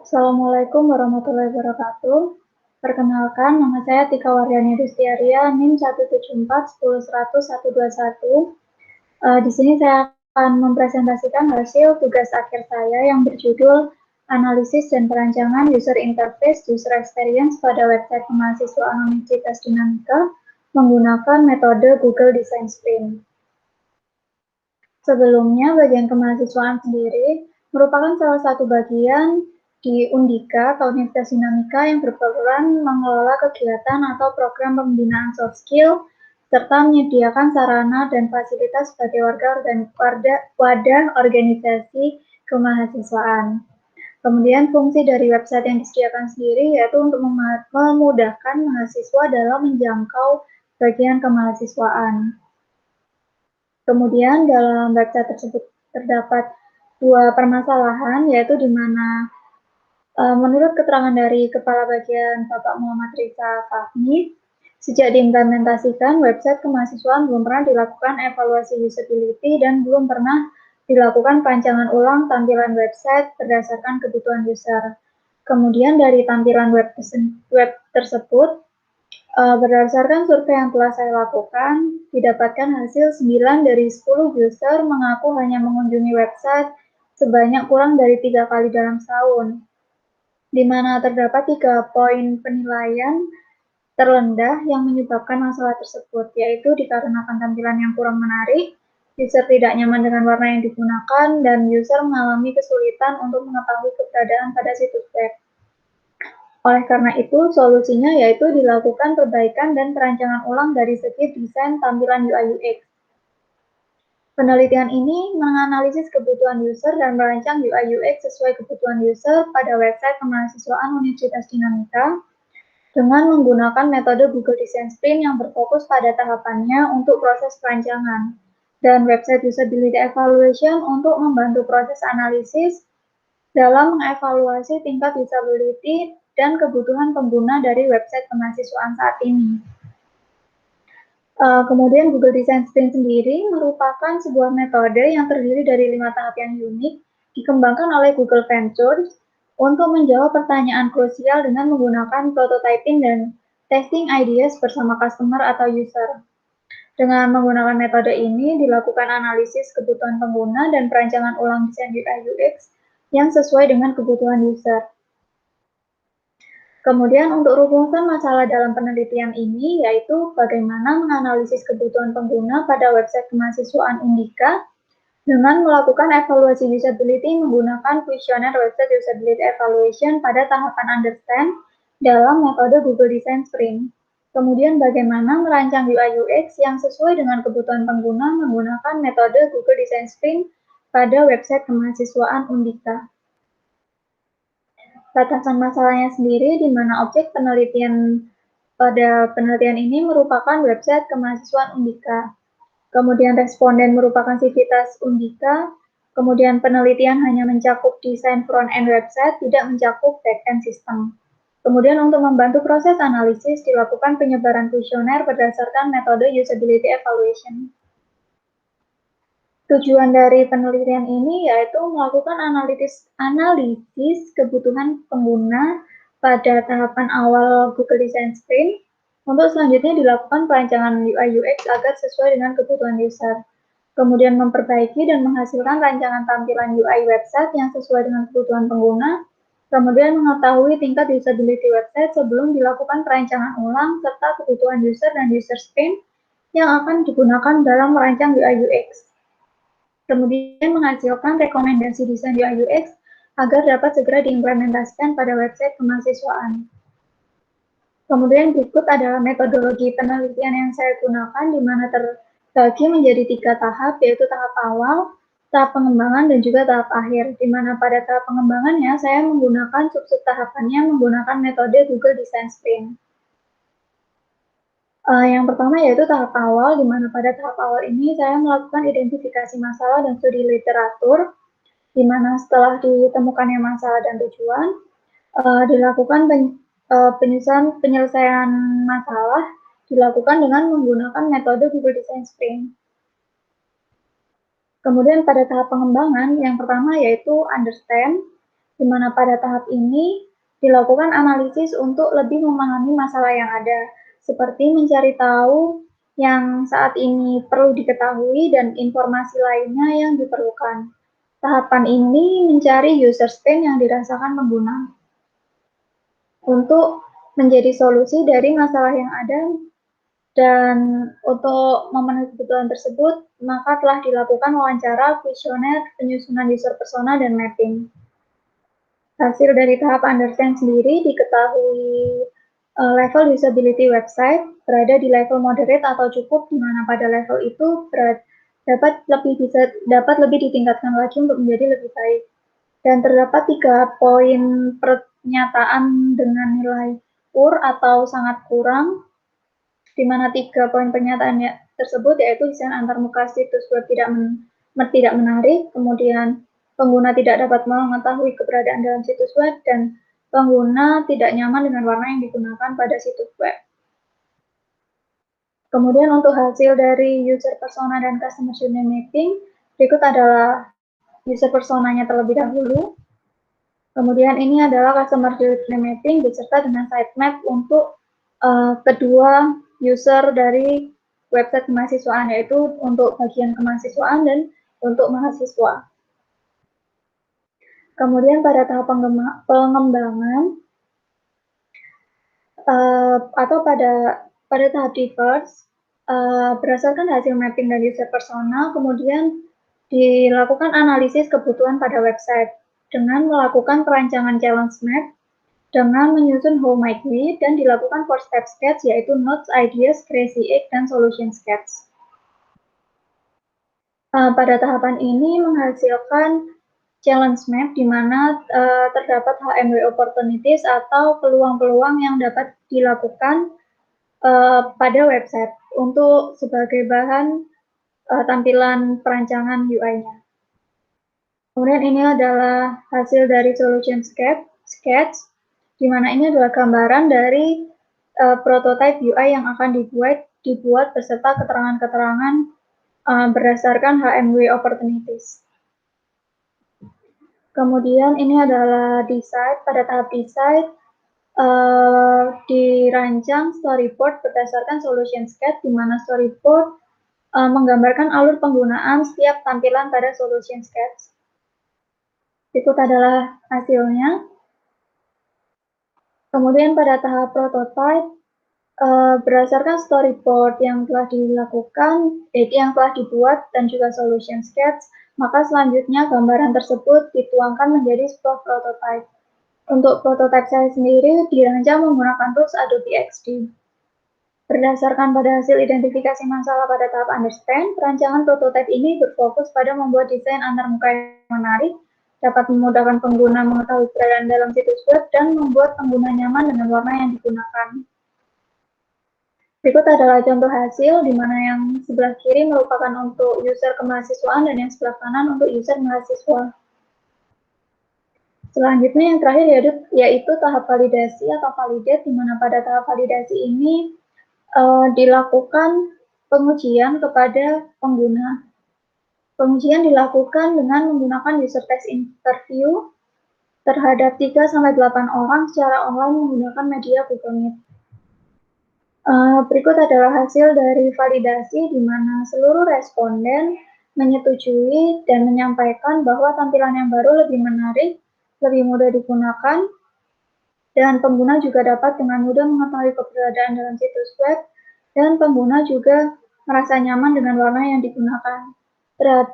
Assalamualaikum warahmatullahi wabarakatuh. Perkenalkan, nama saya Tika Waryani Rustiaria, NIM 174101101. Di sini saya akan mempresentasikan hasil tugas akhir saya yang berjudul Analisis dan Perancangan User Interface User Experience pada website kemahasiswaan Universitas Dinamika menggunakan metode Google Design Sprint. Sebelumnya, bagian kemahasiswaan sendiri merupakan salah satu bagian di Undika atau Universitas Dinamika yang berperan mengelola kegiatan atau program pembinaan soft skill serta menyediakan sarana dan fasilitas sebagai wadah organisasi kemahasiswaan. Kemudian fungsi dari website yang disediakan sendiri yaitu untuk memudahkan mahasiswa dalam menjangkau bagian kemahasiswaan. Kemudian dalam website tersebut terdapat dua permasalahan, yaitu di mana menurut keterangan dari Kepala Bagian Bapak Muhammad Riza Fahmi, sejak diimplementasikan, website kemahasiswaan belum pernah dilakukan evaluasi usability dan belum pernah dilakukan perancangan ulang tampilan website berdasarkan kebutuhan user. Kemudian dari tampilan web tersebut, berdasarkan survei yang telah saya lakukan, didapatkan hasil 9 dari 10 user mengaku hanya mengunjungi website sebanyak kurang dari 3 kali dalam setahun, di mana terdapat 3 poin penilaian terendah yang menyebabkan masalah tersebut, yaitu dikarenakan tampilan yang kurang menarik, user tidak nyaman dengan warna yang digunakan, dan user mengalami kesulitan untuk mengetahui keberadaan pada situs web. Oleh karena itu, solusinya yaitu dilakukan perbaikan dan perancangan ulang dari segi desain tampilan UI/UX. Penelitian ini menganalisis kebutuhan user dan merancang UI/UX sesuai kebutuhan user pada website kemahasiswaan Universitas Dinamika dengan menggunakan metode Google Design Sprint yang berfokus pada tahapannya untuk proses perancangan dan website usability evaluation untuk membantu proses analisis dalam mengevaluasi tingkat usability dan kebutuhan pengguna dari website kemahasiswaan saat ini. Kemudian Google Design Sprint sendiri merupakan sebuah metode yang terdiri dari 5 tahap yang unik, dikembangkan oleh Google Ventures untuk menjawab pertanyaan krusial dengan menggunakan prototyping dan testing ideas bersama customer atau user. Dengan menggunakan metode ini, dilakukan analisis kebutuhan pengguna dan perancangan ulang desain UI/UX yang sesuai dengan kebutuhan user. Kemudian untuk rumusan masalah dalam penelitian ini yaitu bagaimana menganalisis kebutuhan pengguna pada website kemahasiswaan Undika dengan melakukan evaluasi usability menggunakan kuesioner website usability evaluation pada tahapan understand dalam metode Google Design Sprint. Kemudian bagaimana merancang UI/UX yang sesuai dengan kebutuhan pengguna menggunakan metode Google Design Sprint pada website kemahasiswaan Undika. Batasan masalahnya sendiri di mana objek penelitian pada penelitian ini merupakan website kemahasiswaan Undika. Kemudian responden merupakan sivitas Undika. Kemudian penelitian hanya mencakup desain front-end website, tidak mencakup back-end sistem. Kemudian untuk membantu proses analisis, dilakukan penyebaran kuesioner berdasarkan metode usability evaluation. Tujuan dari penelitian ini yaitu melakukan analisis kebutuhan pengguna pada tahapan awal Google Design Sprint untuk selanjutnya dilakukan perancangan UI/UX agar sesuai dengan kebutuhan user. Kemudian memperbaiki dan menghasilkan rancangan tampilan UI website yang sesuai dengan kebutuhan pengguna. Kemudian mengetahui tingkat usability website sebelum dilakukan perancangan ulang serta kebutuhan user dan user sprint yang akan digunakan dalam merancang UI/UX. Kemudian menghasilkan rekomendasi desain UI/UX agar dapat segera diimplementasikan pada website kemahasiswaan. Kemudian berikut adalah metodologi penelitian yang saya gunakan di mana terbagi menjadi 3 tahap, yaitu tahap awal, tahap pengembangan, dan juga tahap akhir. Di mana pada tahap pengembangannya saya menggunakan sub-sub tahapannya menggunakan metode Google Design Sprint. Yang pertama yaitu tahap awal, di mana pada tahap awal ini saya melakukan identifikasi masalah dan studi literatur, di mana setelah ditemukannya masalah dan tujuan, dilakukan penyelesaian masalah dilakukan dengan menggunakan metode Google Design Sprint. Kemudian pada tahap pengembangan, yang pertama yaitu understand, di mana pada tahap ini dilakukan analisis untuk lebih memahami masalah yang ada, seperti mencari tahu yang saat ini perlu diketahui dan informasi lainnya yang diperlukan. Tahapan ini mencari user pain yang dirasakan pengguna untuk menjadi solusi dari masalah yang ada, dan untuk memenuhi kebutuhan tersebut, maka telah dilakukan wawancara, kuesioner, penyusunan user persona, dan mapping. Hasil dari tahap understand sendiri diketahui level usability website berada di level moderate atau cukup, di mana pada level itu dapat lebih ditingkatkan lagi untuk menjadi lebih baik. Dan terdapat 3 poin pernyataan dengan nilai poor atau sangat kurang, di mana 3 poin pernyataan tersebut yaitu desain antarmuka situs web tidak menarik, kemudian pengguna tidak dapat mengetahui keberadaan dalam situs web, dan pengguna tidak nyaman dengan warna yang digunakan pada situs web. Kemudian untuk hasil dari user persona dan customer journey mapping, berikut adalah user personanya terlebih dahulu. Kemudian ini adalah customer journey mapping beserta dengan sitemap untuk kedua user dari website kemahasiswaan, yaitu untuk bagian kemahasiswaan dan untuk mahasiswa. Kemudian pada tahap pengembangan atau pada tahap diverse, berdasarkan hasil mapping dan user persona, kemudian dilakukan analisis kebutuhan pada website dengan melakukan perancangan challenge map dengan menyusun how might we, dan dilakukan 4-step sketch, yaitu notes, ideas, crazy egg, dan solution sketch. Pada tahapan ini menghasilkan challenge map di mana terdapat HMW opportunities atau peluang-peluang yang dapat dilakukan pada website untuk sebagai bahan tampilan perancangan UI-nya. Kemudian ini adalah hasil dari solution sketch, di mana ini adalah gambaran dari prototype UI yang akan dibuat beserta keterangan-keterangan berdasarkan HMW opportunities. Kemudian ini adalah design. Pada tahap design dirancang storyboard berdasarkan solution sketch, di mana storyboard menggambarkan alur penggunaan setiap tampilan pada solution sketch. Berikut adalah hasilnya. Kemudian pada tahap prototype, berdasarkan storyboard yang telah dibuat dan juga solution sketch, maka selanjutnya gambaran tersebut dituangkan menjadi sebuah prototype. Untuk prototype saya sendiri dirancang menggunakan tools Adobe XD. Berdasarkan pada hasil identifikasi masalah pada tahap understand, perancangan prototype ini berfokus pada membuat desain antarmuka yang menarik, dapat memudahkan pengguna mengetahui keberadaan dalam situs web, dan membuat pengguna nyaman dengan warna yang digunakan. Berikut adalah contoh hasil, di mana yang sebelah kiri merupakan untuk user kemahasiswaan dan yang sebelah kanan untuk user mahasiswa. Selanjutnya yang terakhir yaitu tahap validasi atau validate, di mana pada tahap validasi ini dilakukan pengujian kepada pengguna. Pengujian dilakukan dengan menggunakan user test interview terhadap 3-8 orang secara online menggunakan media Google Meet. Berikut adalah hasil dari validasi, di mana seluruh responden menyetujui dan menyampaikan bahwa tampilan yang baru lebih menarik, lebih mudah digunakan, dan pengguna juga dapat dengan mudah mengetahui keberadaan dalam situs web, dan pengguna juga merasa nyaman dengan warna yang digunakan.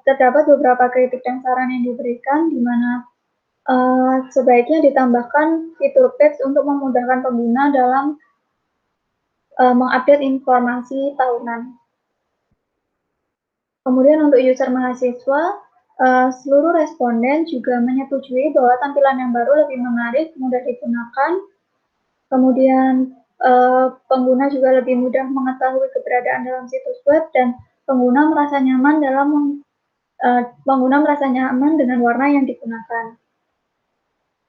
Terdapat beberapa kritik dan saran yang diberikan, di mana sebaiknya ditambahkan fitur page untuk memudahkan pengguna dalam mengupdate informasi tahunan. Kemudian untuk user mahasiswa, seluruh responden juga menyetujui bahwa tampilan yang baru lebih menarik, mudah digunakan. Kemudian pengguna juga lebih mudah mengetahui keberadaan dalam situs web, dan pengguna merasa nyaman dengan warna yang digunakan.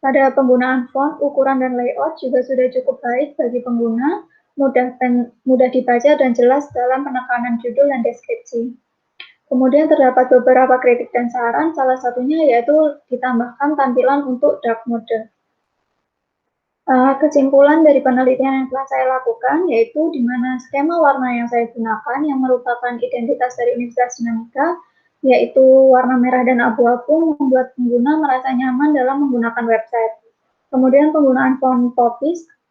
Pada penggunaan font, ukuran, dan layout juga sudah cukup baik bagi pengguna, mudah dibaca dan jelas dalam penekanan judul dan deskripsi. Kemudian terdapat beberapa kritik dan saran, salah satunya yaitu ditambahkan tampilan untuk dark mode. Kesimpulan dari penelitian yang telah saya lakukan yaitu di mana skema warna yang saya gunakan yang merupakan identitas dari Universitas Dinamika, yaitu warna merah dan abu-abu, membuat pengguna merasa nyaman dalam menggunakan website. Kemudian penggunaan font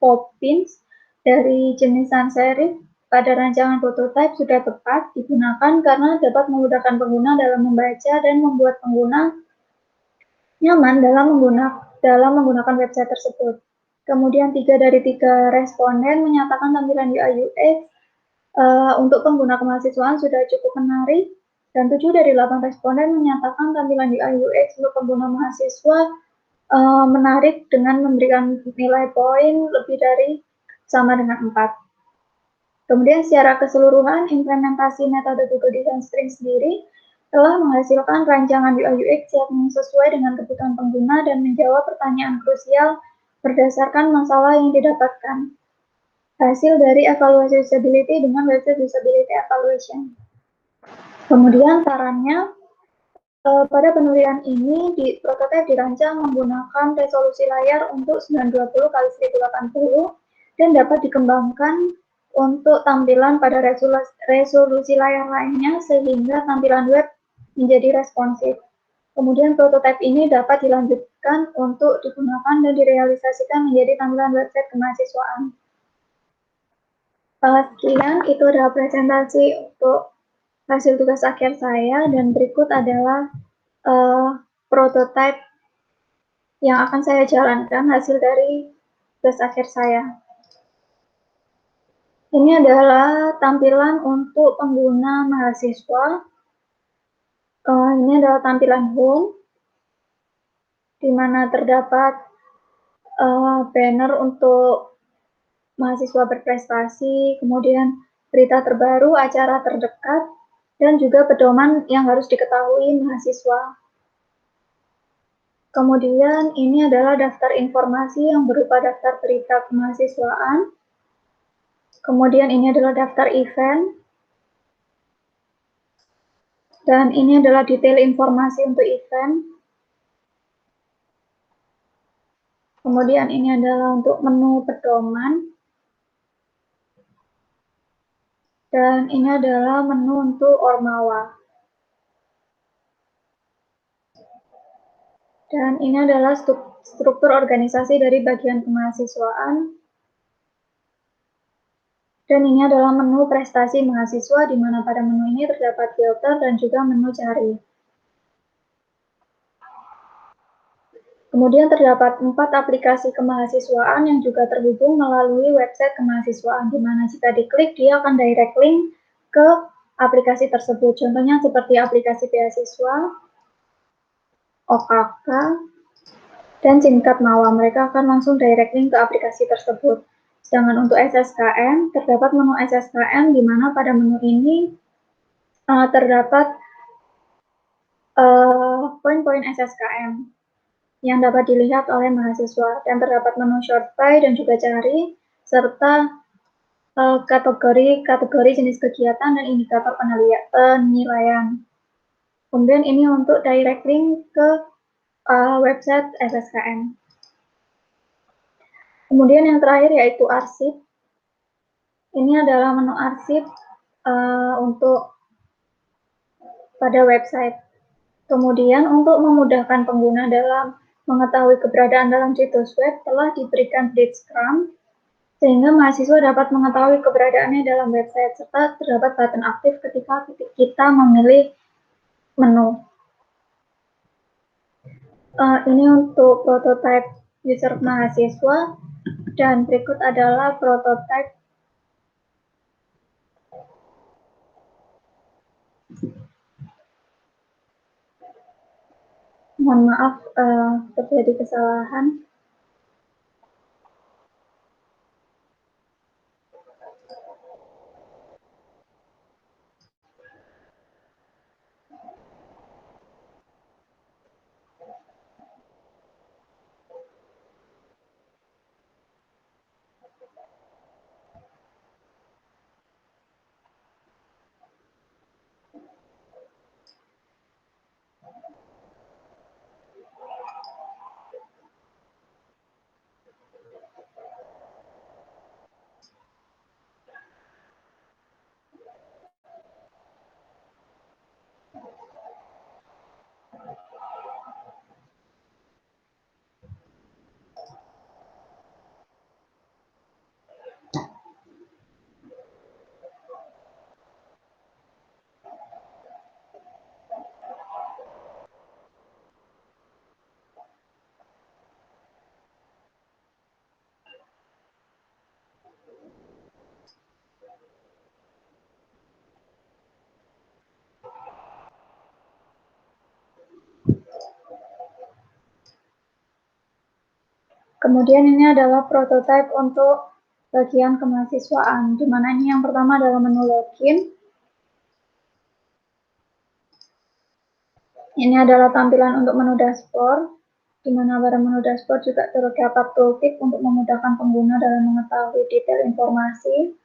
Poppins dari jenis sans serif pada rancangan prototipe sudah tepat digunakan karena dapat memudahkan pengguna dalam membaca dan membuat pengguna nyaman dalam menggunakan website tersebut. Kemudian 3 dari 3 responden menyatakan tampilan UI UX untuk pengguna kemahasiswaan sudah cukup menarik, dan 7 dari 8 responden menyatakan tampilan UI UX untuk pengguna mahasiswa menarik dengan memberikan nilai poin lebih dari sama dengan 4. Kemudian secara keseluruhan, implementasi metode Google Design Sprint sendiri telah menghasilkan rancangan UI UX yang sesuai dengan kebutuhan pengguna dan menjawab pertanyaan krusial berdasarkan masalah yang didapatkan. Hasil dari evaluasi usability dengan website usability evaluation. Kemudian sarannya, pada penelitian ini prototipe dirancang menggunakan resolusi layar untuk 920 x 1080 dan dapat dikembangkan untuk tampilan pada resolusi layar lainnya sehingga tampilan web menjadi responsif. Kemudian prototipe ini dapat dilanjutkan untuk digunakan dan direalisasikan menjadi tampilan website kemahasiswaan. Sekian, itu adalah presentasi untuk hasil tugas akhir saya, dan berikut adalah prototipe yang akan saya jalankan hasil dari tugas akhir saya. Ini adalah tampilan untuk pengguna mahasiswa. Ini adalah tampilan home, di mana terdapat banner untuk mahasiswa berprestasi, kemudian berita terbaru, acara terdekat, dan juga pedoman yang harus diketahui mahasiswa. Kemudian ini adalah daftar informasi yang berupa daftar berita kemahasiswaan. Kemudian ini adalah daftar event. Dan ini adalah detail informasi untuk event. Kemudian ini adalah untuk menu pedoman. Dan ini adalah menu untuk Ormawa. Dan ini adalah struktur organisasi dari bagian kemahasiswaan. Dan ini adalah menu prestasi mahasiswa, di mana pada menu ini terdapat filter dan juga menu cari. Kemudian terdapat 4 aplikasi kemahasiswaan yang juga terhubung melalui website kemahasiswaan, di mana jika diklik dia akan direct link ke aplikasi tersebut. Contohnya seperti aplikasi beasiswa, OKK, dan Singkat Mawa. Mereka akan langsung direct link ke aplikasi tersebut. Sedangkan untuk SSKM, terdapat menu SSKM, di mana pada menu ini terdapat poin-poin SSKM yang dapat dilihat oleh mahasiswa, dan terdapat menu short by dan juga cari, serta kategori jenis kegiatan dan indikator penilaian. Kemudian ini untuk direct link ke website SSKM. Kemudian yang terakhir yaitu arsip. Ini adalah menu arsip untuk pada website. Kemudian untuk memudahkan pengguna dalam mengetahui keberadaan dalam situs web telah diberikan breadcrumb sehingga mahasiswa dapat mengetahui keberadaannya dalam website, serta terdapat button aktif ketika kita memilih menu. Ini untuk prototipe user mahasiswa, dan berikut adalah prototipe mohon maaf terjadi kesalahan. Kemudian ini adalah prototipe untuk bagian kemahasiswaan, di mana ini yang pertama adalah menu login. Ini adalah tampilan untuk menu dashboard, di mana pada menu dashboard juga terdapat tooltip untuk memudahkan pengguna dalam mengetahui detail informasi.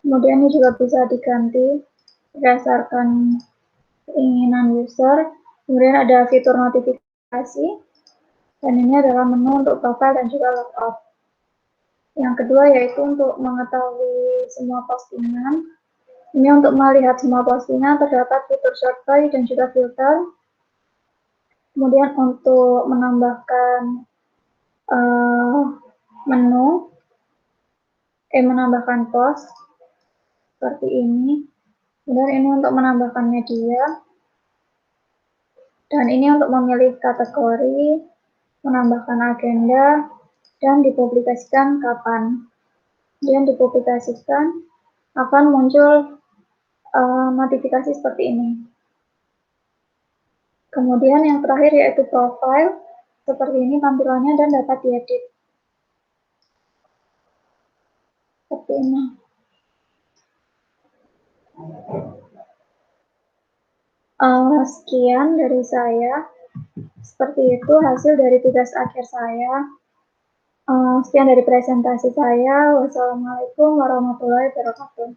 Kemudian ini juga bisa diganti berdasarkan keinginan user. Kemudian ada fitur notifikasi, dan ini adalah menu untuk profile dan juga logout. Yang kedua yaitu untuk mengetahui semua postingan. Ini untuk melihat semua postingan terdapat fitur short by dan juga filter. Kemudian untuk menambahkan menambahkan post seperti ini. Kemudian ini untuk menambahkan media. Dan ini untuk memilih kategori, menambahkan agenda, dan dipublikasikan kapan. Kemudian dipublikasikan akan muncul notifikasi seperti ini. Kemudian yang terakhir yaitu profile, seperti ini tampilannya dan dapat diedit. Seperti ini. Sekian dari saya. Seperti itu hasil dari tugas akhir saya. Sekian dari presentasi saya. Wassalamualaikum warahmatullahi wabarakatuh.